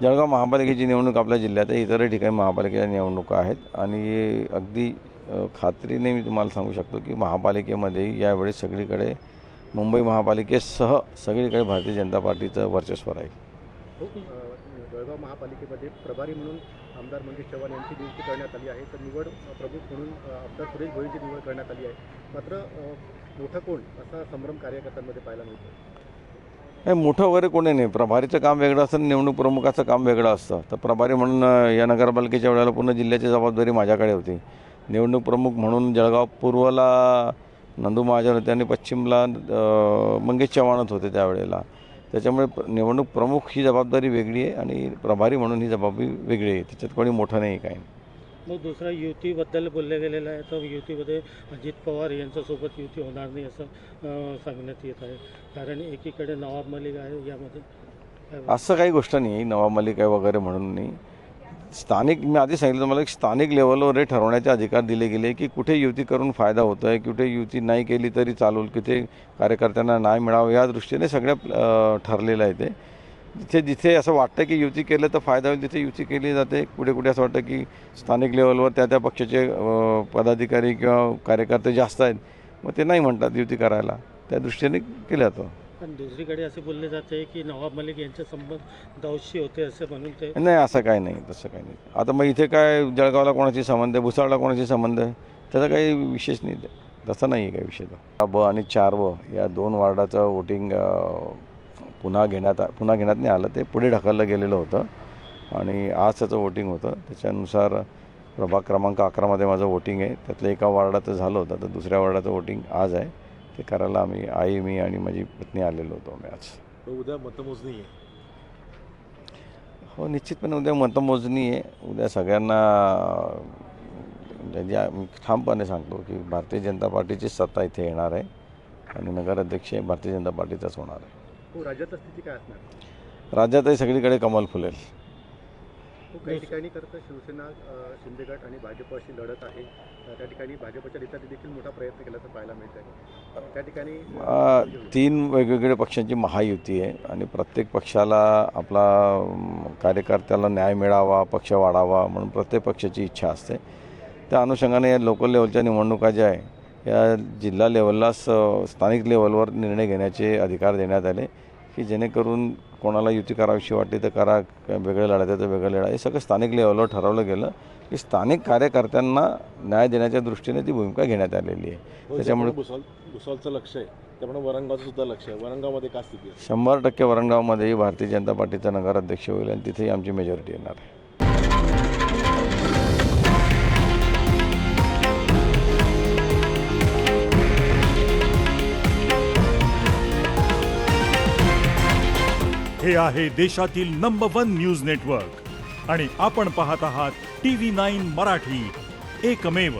जळगाव महापालिकेची निवडणूक आपल्या जिल्ह्यात आहे, इतरही ठिकाणी महापालिकेच्या निवडणुका आहेत आणि अगदी खात्रीने मी तुम्हाला सांगू शकतो की महापालिकेमध्ये यावेळी सगळीकडे मुंबई महापालिकेसह सगळीकडे भारतीय जनता पार्टीचं वर्चस्व आहे. जळगाव महापालिकेमध्ये प्रभारी म्हणून आमदार मंगेश चव्हाण यांची नियुक्ती करण्यात आली आहे, तर निवड प्रमुख म्हणून आमदार सुरेश भोईंची निवड करण्यात आली आहे. मात्र मोठा कोण असा संभ्रम कार्यकर्त्यांमध्ये पाहायला मिळतो. हे मोठं वगैरे कोणी नाही. प्रभारीचं काम वेगळं असतं, निवडणूक प्रमुखाचं काम वेगळं असतं. तर प्रभारी म्हणून या नगरपालिकेच्या वेळेला पूर्ण जिल्ह्याची जबाबदारी माझ्याकडे होती. निवडणूक प्रमुख म्हणून जळगाव पूर्वला नंदू महाजन होते आणि पश्चिमला मंगेश चव्हाणच होते त्यावेळेला. त्याच्यामुळे निवडणूक प्रमुख ही जबाबदारी वेगळी आहे आणि प्रभारी म्हणून ही जबाबदारी वेगळी आहे. त्याच्यात कोणी मोठं नाही काही. मग दुसरा युतीबद्दल बोललं गेलेलं आहे, तर युतीमध्ये अजित पवार यांच्यासोबत युती होणार नाही असं सांगण्यात येत आहे. कारण एकीकडे नवाब मलिक आहे, यामध्ये असं काही गोष्ट नाही आहे. नवाब मलिक आहे वगैरे म्हणून नाही. स्थानिक मी आधी सांगितलं तुम्हाला की स्थानिक लेवलवर हे ठरवण्याचे अधिकार दिले गेले की कुठे युती करून फायदा होतो आहे, कुठे युती नाही केली तरी चालेल, कुठे कार्यकर्त्यांना नाही मिळावं या दृष्टीने सगळ्या ठरलेलं आहे. ते जिथे जिथे असं वाटतं की युती केलं तर फायदा होईल तिथे युती केली जाते. कुठे कुठे असं वाटतं की स्थानिक लेवलवर त्या पक्षाचे पदाधिकारी किंवा कार्यकर्ते जास्त आहेत, मग ते नाही म्हणतात युती करायला, त्या दृष्टीने केलं जातं. पण दुसरीकडे असे बोलले जाते की नवाब मलिक यांचे संबंध दौशी होते असं म्हणून ते नाही, असं काही नाही, तसं काही नाही. आता मग इथे काय जळगावला कोणाशी संबंध आहे, भुसावळला कोणाशी संबंध आहे, त्याचा काही विशेष नाही. तसं नाही आहे काही विषय. ब आणि 4 या 2 वार्डाचं वोटिंग पुन्हा घेण्यात नाही आलं. ते पुढे ढकललं गेलेलं होतं आणि आज त्याचं वोटिंग होतं. त्याच्यानुसार प्रभाग क्रमांक 11मध्ये माझं वोटिंग आहे. त्यातलं एका वार्डाचं झालं होतं, तर दुसऱ्या वार्डाचं वोटिंग आज आहे. ते करायला मी आणि माझी पत्नी आलेलो होतो आम्ही आज. उद्या मतमोजणी आहे. हो, निश्चितपणे उद्या मतमोजणी आहे. उद्या सगळ्यांना म्हणजे मी ठामपणे सांगतो की भारतीय जनता पार्टीची सत्ता इथे येणार आहे आणि नगराध्यक्ष भारतीय जनता पार्टीचाच होणार आहे. राज्यात स्थिती काय असणार. राज्यातही सगळीकडे कमाल फुलेल. काही ठिकाणी करता शिवसेना शिंदे गट आणि भाजपशी लढत आहे. त्या ठिकाणी भाजपच्या नेत्यांनी देखील मोठा प्रयत्न केल्याचं पाहायला मिळत आहे. त्या ठिकाणी 3 वेगवेगळ्या पक्षांची महायुती आहे आणि प्रत्येक पक्षाला आपला कार्यकर्त्याला न्याय मिळावा, पक्ष वाढावा म्हणून प्रत्येक पक्षाची इच्छा असते. त्या अनुषंगाने या लोकल लेवलच्या निवडणुका ज्या आहे या जिल्हा लेवलला स्थानिक लेवलवर निर्णय घेण्याचे अधिकार देण्यात आले की जेणेकरून कोणाला युती करावीशी वाटली तर करा, वेगळं लढायचं तर वेगळं लढा. हे सगळं स्थानिक लेवलवर ठरवलं गेलं की स्थानिक कार्यकर्त्यांना न्याय देण्याच्या दृष्टीने ती भूमिका घेण्यात आलेली आहे. त्याच्यामुळे भुसावळचं लक्ष आहे, त्यामुळे वरणगावचं सुद्धा लक्ष आहे. वरणगावमध्ये काय स्थिती आहे. 100% वरणगावमध्येही भारतीय जनता पार्टीचा नगराध्यक्ष होईल आणि तिथेही आमची मेजॉरिटी येणार आहे. हे आहे देशातील नंबर 1 न्यूज नेटवर्क आणि आपण पाहत आहात TV9 मराठी, एकमेव.